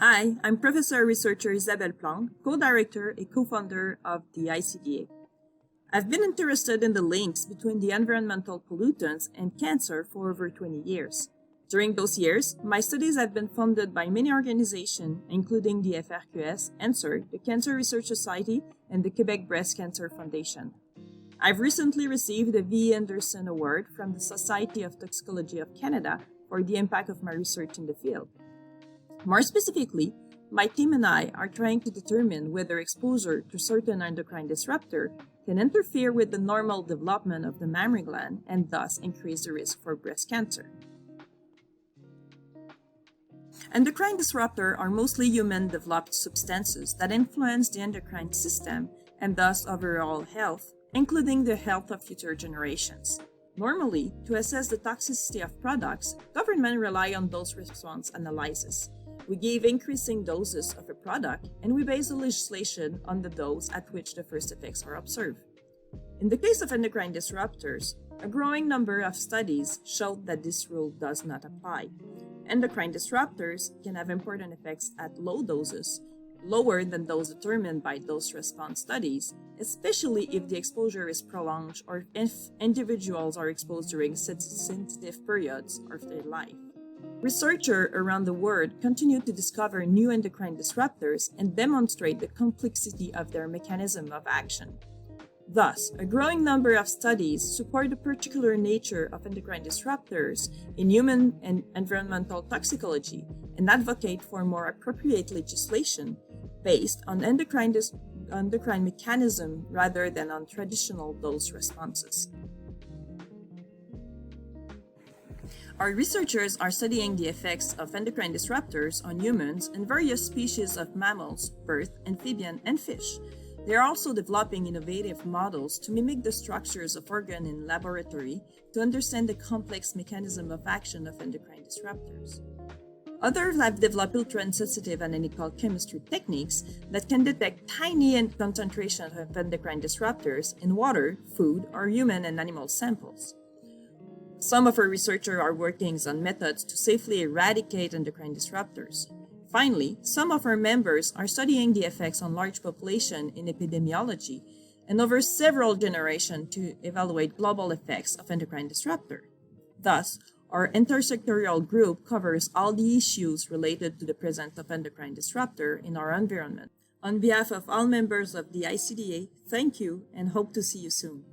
Hi, I'm Professor Researcher Isabelle Plante, co-director and co-founder of the ICEDA. I've been interested in the links between the environmental pollutants and cancer for over 20 years. During those years, my studies have been funded by many organizations, including the FRQS, ANSWER, the Cancer Research Society, and the Quebec Breast Cancer Foundation. I've recently received the V. Anderson Award from the Society of Toxicology of Canada for the impact of my research in the field. More specifically, my team and I are trying to determine whether exposure to certain endocrine disruptor can interfere with the normal development of the mammary gland and thus increase the risk for breast cancer. Endocrine disruptors are mostly human-developed substances that influence the endocrine system and thus overall health, including the health of future generations. Normally, to assess the toxicity of products, governments rely on dose response analysis. We give increasing doses of a product, and we base the legislation on the dose at which the first effects are observed. In the case of endocrine disruptors, a growing number of studies show that this rule does not apply. Endocrine disruptors can have important effects at low doses, lower than those determined by dose response studies, especially if the exposure is prolonged or if individuals are exposed during sensitive periods of their life. Researchers around the world continue to discover new endocrine disruptors and demonstrate the complexity of their mechanism of action. Thus, a growing number of studies support the particular nature of endocrine disruptors in human and environmental toxicology and advocate for more appropriate legislation based on endocrine mechanism rather than on traditional dose responses. Our researchers are studying the effects of endocrine disruptors on humans and various species of mammals, birds, amphibians, and fish. They are also developing innovative models to mimic the structures of organs in laboratory to understand the complex mechanism of action of endocrine disruptors. Others have developed ultra-sensitive analytical chemistry techniques that can detect tiny concentrations of endocrine disruptors in water, food, or human and animal samples. Some of our researchers are working on methods to safely eradicate endocrine disruptors. Finally, some of our members are studying the effects on large populations in epidemiology and over several generations to evaluate global effects of endocrine disruptors. Thus, our intersectorial group covers all the issues related to the presence of endocrine disruptor in our environment. On behalf of all members of the ICDA, thank you and hope to see you soon.